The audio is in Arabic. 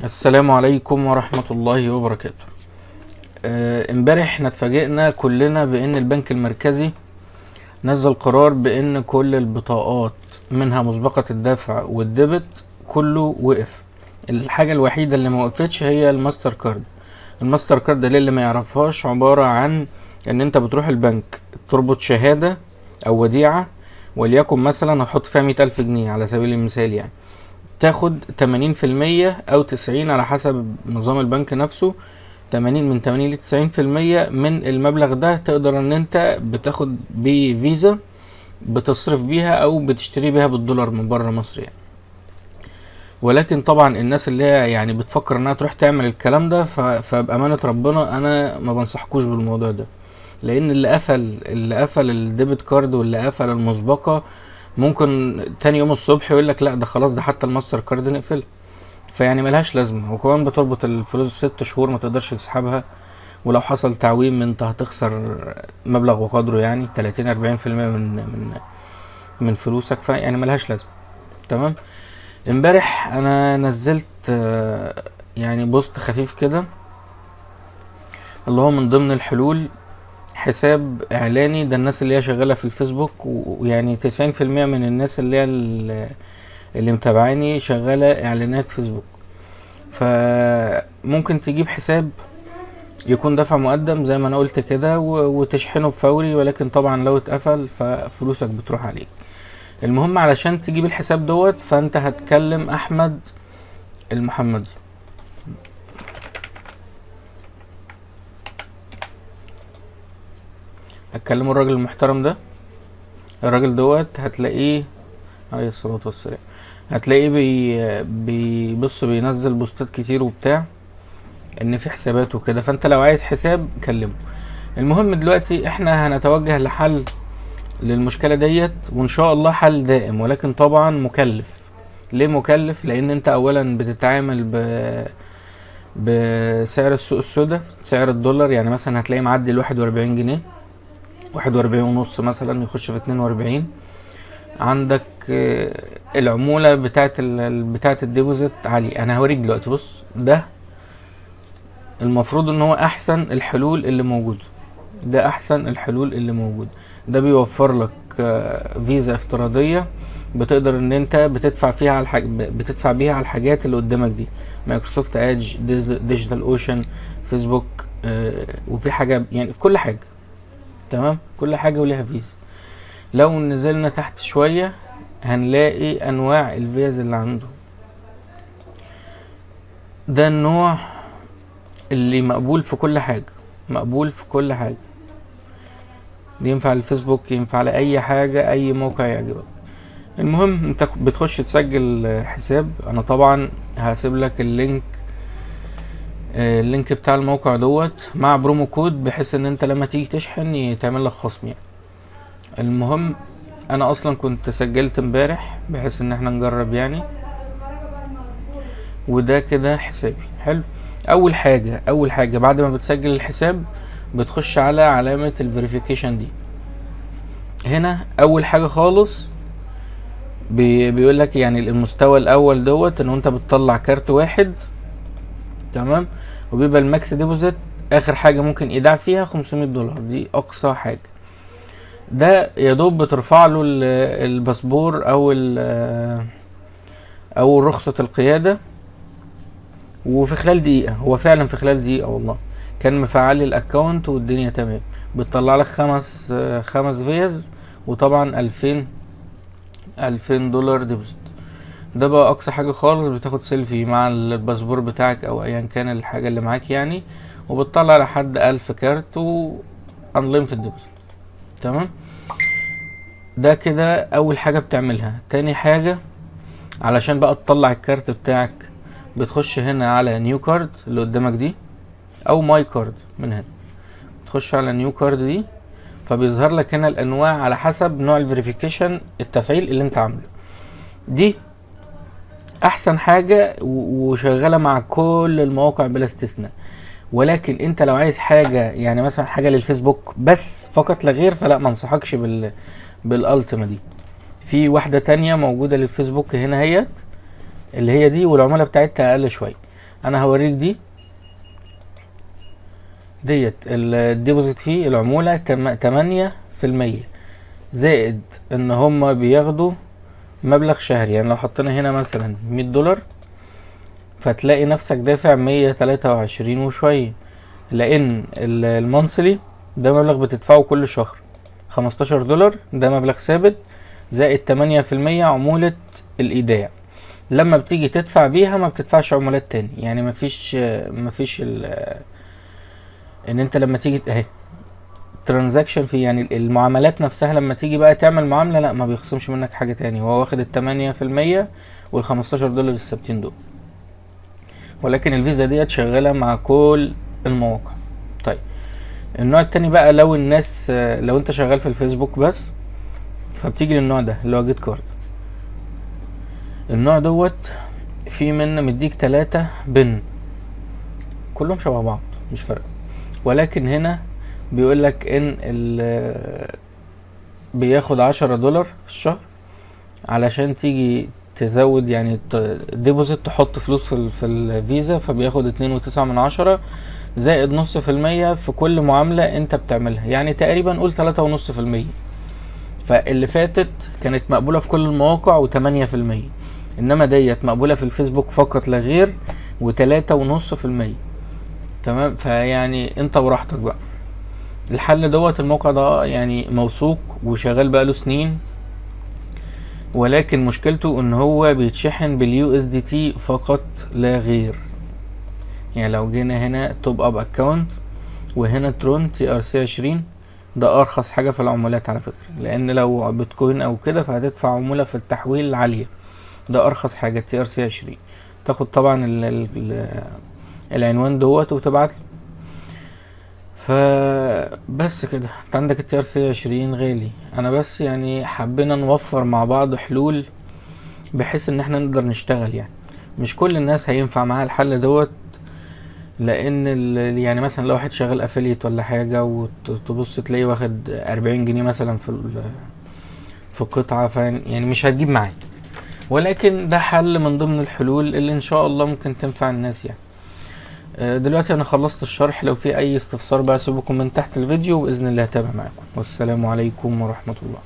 السلام عليكم ورحمة الله وبركاته. امبارح احنا اتفاجئنا كلنا بان البنك المركزي نزل قرار بان كل البطاقات منها مسبقة الدفع والديبت كله وقف. الحاجة الوحيدة اللي ما وقفتش هي الماستر كارد. الماستر كارد اللي ما يعرفهاش عبارة عن ان انت بتروح البنك تربط شهادة او وديعة، وليكن مثلا هتحط فيها 100,000 جنيه على سبيل المثال، يعني تاخد 80% او 90 على حسب نظام البنك نفسه. 80 من 80 ل 90% من المبلغ ده تقدر ان انت بتاخد بيه فيزا بتصرف بيها او بتشتري بيها بالدولار من بره مصر يعني. ولكن طبعا الناس اللي هي يعني بتفكر انها تروح تعمل الكلام ده فبأمانة ربنا انا ما بنصحكوش بالموضوع ده، لان اللي قفل الديبت كارد واللي قفل المسبقة ممكن تاني يوم الصبح يقول لك لا ده خلاص، ده حتى الماستر كارد نقفل. فيعني ملهاش لازمه، وكمان بتربط الفلوس 6 شهور ما تقدرش تسحبها، ولو حصل تعويم انت هتخسر مبلغ وقدره يعني 30-40% من فلوسك، فيعني ملهاش لازمه. تمام. امبارح انا نزلت يعني بوست خفيف كده، اللي هو من ضمن الحلول حساب اعلاني. ده الناس اللي هي شغاله في الفيسبوك، ويعني 90% من الناس اللي هي اللي متابعاني شغاله اعلانات فيسبوك. فممكن تجيب حساب يكون دفع مقدم زي ما انا قلت كده وتشحنه بفوري، ولكن طبعا لو اتقفل ففلوسك بتروح عليك. المهم علشان تجيب الحساب دوت فانت هتكلم احمد المحمدي. هتكلموا الراجل المحترم ده. الراجل دوت هتلاقيه عليه الصلاة والسلام، هتلاقيه بيبص بينزل بوستات كتير وبتاع ان في حسابات وكده، فانت لو عايز حساب كلمه. المهم دلوقتي احنا هنتوجه لحل للمشكلة ديت، وان شاء الله حل دائم، ولكن طبعا مكلف. ليه مكلف؟ لان انت اولا بتتعامل بسعر السوق السوداء، سعر الدولار. يعني مثلا هتلاقي معدي ال41 جنيه، 41 ونص مثلا، يخش في 42. عندك العمولة بتاعت الديبوزيت عالية. انا هوريك دلوقتي. بص، ده المفروض ان هو احسن الحلول اللي موجودة. ده احسن الحلول اللي موجودة. ده بيوفر لك فيزا افتراضية بتقدر ان انت بتدفع بيها على الحاجات اللي قدامك دي: مايكروسوفت ايدج، ديجيتال اوشن، فيسبوك، وفي حاجة يعني في كل حاجة. تمام، كل حاجة وليها فيزا. لو نزلنا تحت شوية هنلاقي انواع الفيز اللي عنده. ده النوع اللي مقبول في كل حاجة، مقبول في كل حاجة. ينفع الفيسبوك، ينفع على اي حاجة، اي موقع يعجبك. المهم انت بتخش تسجل حساب. انا طبعا هسيب لك اللينك بتاع الموقع دوت مع برومو كود، بحيث ان انت لما تيجي تشحن يتعمل لك خصم يعني. المهم انا اصلا كنت سجلت امبارح بحيث ان احنا نجرب يعني. وده كده حسابي. حلو. اول حاجة بعد ما بتسجل الحساب بتخش على علامة الفيريفيكيشن دي. هنا اول حاجة خالص بيقول لك يعني المستوى الاول دوت ان انت بتطلع كارت واحد. تمام. وبيبقى الماكس ديبوزيت اخر حاجة ممكن ايداع فيها $500، دي اقصى حاجة. ده يا دوب بترفع له الباسبور او رخصة القيادة، وفي خلال دقيقة. هو فعلا في خلال دقيقة والله كان مفعل لي الاكونت والدنيا تمام. بتطلع لك خمس فيز، وطبعا 2000 دولار ديبوزيت. ده بقى اقصى حاجة خالص. بتاخد سيلفي مع الباسبور بتاعك او ايا كان الحاجة اللي معاك يعني، وبتطلع لحد 1000 كارت unlimited ديبوزيت. تمام. ده كده اول حاجة بتعملها. تاني حاجة، علشان بقى تطلع الكارت بتاعك بتخش هنا على نيو كارد اللي قدامك دي، او ماي كارد من هنا. تخش على نيو كارد دي، فبيظهر لك هنا الانواع على حسب نوع الفيريفيكيشن، التفعيل اللي انت عامله. دي احسن حاجة وشغالة مع كل المواقع بلا استثناء. ولكن انت لو عايز حاجة يعني مثلا حاجة للفيسبوك بس فقط لا غير، فلا ما انصحكش بالالتيما دي. في واحدة تانية موجودة للفيسبوك هنا هيت، اللي هي دي، والعمولة بتاعتها اقل شوية. انا هوريك ديت الديبوزيت فيه العمولة 8%، زائد ان هما بياخدوا مبلغ شهري. يعني لو حطينا هنا مثلا $100 فتلاقي نفسك دافع 123 وشوية، لان المنصلي ده مبلغ بتدفعه كل شهر. $15 ده مبلغ ثابت، زائد 8% عمولة الايداع. لما بتيجي تدفع بيها ما بتدفعش عمولات تاني، يعني مفيش ان انت لما تيجي اهي ترانزاكشن في، يعني المعاملات نفسها لما تيجي بقى تعمل معاملة لا ما بيخصمش منك حاجة تاني، هو واخد 8% $15 الثابتين دول. ولكن الفيزا ديت شغالة مع كل المواقع. طيب النوع التاني بقى، لو الناس لو انت شغال في الفيسبوك بس، فبتيجي للنوع ده اللي هو جيت كارد. النوع دوت في منه مديك 3 بن كلهم شبه بعض مش فارقة، ولكن هنا بيقولك ان بياخد $10 في الشهر علشان تيجي تزود، يعني ديبوزيت تحط فلوس في الفيزا، فبياخد 2.9 زائد 0.5% في كل معاملة انت بتعملها، يعني تقريبا قول 3.5%. فاللي فاتت كانت مقبولة في كل المواقع و8%، انما ديت مقبولة في الفيسبوك فقط لا غير و3.5%. تمام، فيعني انت براحتك بقى. الحل دوت الموقع ده يعني موثوق وشغال بقاله سنين، ولكن مشكلته ان هو بيتشحن بالUSDT فقط لا غير. يعني لو جينا هنا توب اب اكونت وهنا ترون TRC20، ده ارخص حاجة في العمولات على فكرة، لان لو بيتكوين او كده فهتدفع عمولة في التحويل عالية. ده ارخص حاجة TRC20، تاخد طبعا العنوان دوت وتبعتله. فبس كده انت عندك TRC20 غالي. انا بس يعني حبينا نوفر مع بعض حلول بحيث ان احنا نقدر نشتغل. يعني مش كل الناس هينفع معاها الحل دوت، لان يعني مثلا لو واحد شغال افيليت ولا حاجة وتبص تلاقيه واخد 40 جنيه مثلا في القطعة، يعني مش هتجيب معاه. ولكن ده حل من ضمن الحلول اللي ان شاء الله ممكن تنفع الناس. يعني دلوقتي انا خلصت الشرح، لو في اي استفسار بقى سيبوا كومنت تحت الفيديو، وباذن الله هتابع معاكم. والسلام عليكم ورحمة الله.